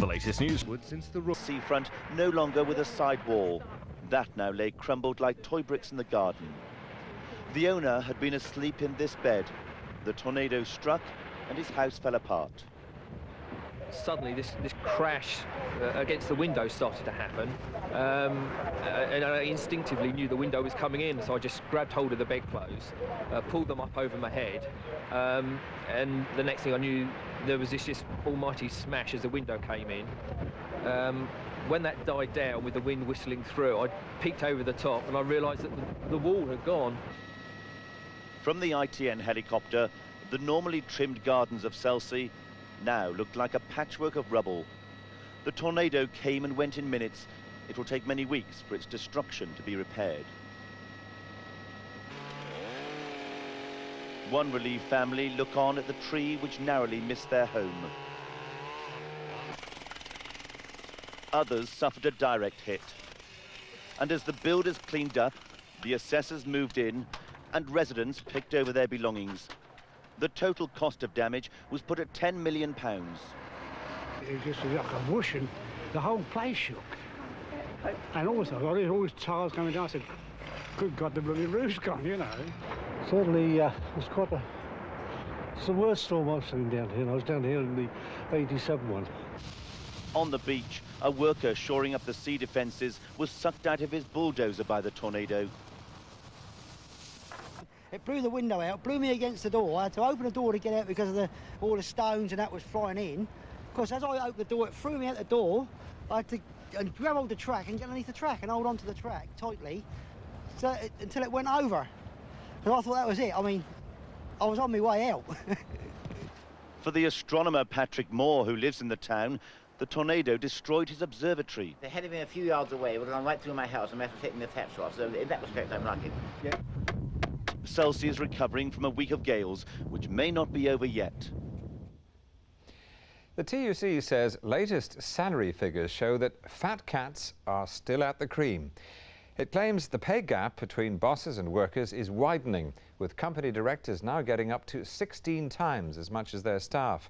The latest news. Since the seafront no longer with a side wall. That now lay crumbled like toy bricks in the garden. The owner had been asleep in this bed. The tornado struck and his house fell apart. Suddenly this crash against the window started to happen, and I instinctively knew the window was coming in, so I just grabbed hold of the bedclothes, pulled them up over my head, and the next thing I knew there was this almighty smash as the window came in. When that died down with the wind whistling through, I peeked over the top and I realised that the wall had gone. From the ITN helicopter, the normally trimmed gardens of Selsey now looked like a patchwork of rubble. The tornado came and went in minutes. It will take many weeks for its destruction to be repaired. One relieved family look on at the tree which narrowly missed their home. Others suffered a direct hit. And as the builders cleaned up, the assessors moved in and residents picked over their belongings. The total cost of damage was put at £10 million. It just was like a whoosh and the whole place shook. And also, I got all these tiles coming down. I said, good God, the bloody roof's gone, you know. Certainly, it's the worst storm I've seen down here. I was down here in the 87 one. On the beach, a worker shoring up the sea defences was sucked out of his bulldozer by the tornado. It blew the window out, blew me against the door. I had to open the door to get out because of all the stones and that was flying in. Of course, as I opened the door, it threw me out the door. I had to grab hold of the track and get underneath the track and hold on to the track tightly until it went over. So I thought that was it. I mean, I was on my way out. For the astronomer Patrick Moore, who lives in the town, the tornado destroyed his observatory. They had been a few yards away. It would have gone right through my house and must have taken the taps off. So in that respect, I'm lucky. Yeah. Selsey is recovering from a week of gales, which may not be over yet. The TUC says latest salary figures show that fat cats are still at the cream. It claims the pay gap between bosses and workers is widening, with company directors now getting up to 16 times as much as their staff.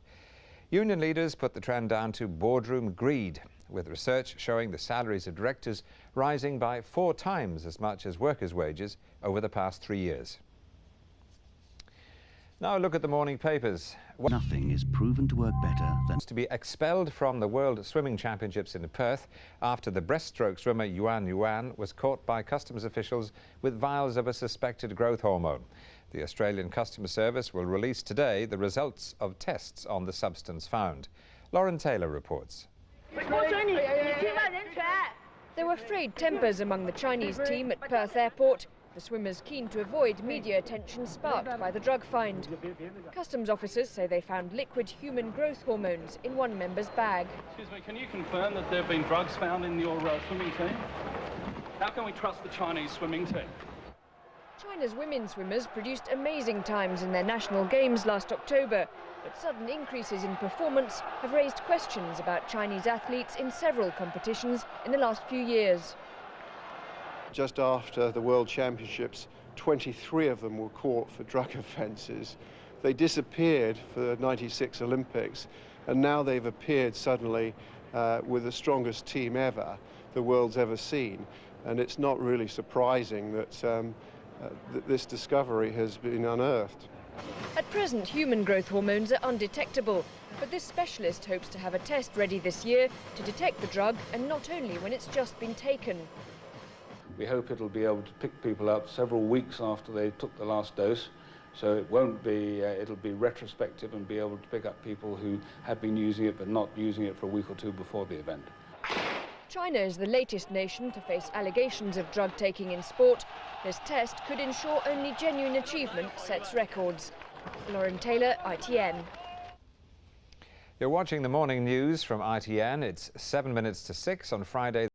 Union leaders put the trend down to boardroom greed, with research showing the salaries of directors rising by 4 times as much as workers' wages over the past 3 years. Now look at the morning papers. Nothing is proven to work better than to be expelled from the World Swimming Championships in Perth after the breaststroke swimmer Yuan was caught by customs officials with vials of a suspected growth hormone. The Australian Customs Service will release today the results of tests on the substance found. Lauren Taylor reports. There were frayed tempers among the Chinese team at Perth Airport. The swimmers keen to avoid media attention sparked by the drug find. Customs officers say they found liquid human growth hormones in one member's bag. Excuse me, can you confirm that there have been drugs found in your swimming team? How can we trust the Chinese swimming team? China's women swimmers produced amazing times in their national games last October, but sudden increases in performance have raised questions about Chinese athletes in several competitions in the last few years. Just after the World Championships, 23 of them were caught for drug offences. They disappeared for the '96 Olympics, and now they've appeared suddenly with the strongest team ever the world's ever seen. And it's not really surprising that this discovery has been unearthed. At present, human growth hormones are undetectable, but this specialist hopes to have a test ready this year to detect the drug, and not only when it's just been taken. We hope it'll be able to pick people up several weeks after they took the last dose, so it won't be, it'll be retrospective and be able to pick up people who have been using it but not using it for a week or two before the event. China is the latest nation to face allegations of drug taking in sport. This test could ensure only genuine achievement sets records. Lauren Taylor, ITN. You're watching the morning news from ITN. It's 7 minutes to 6 on Friday.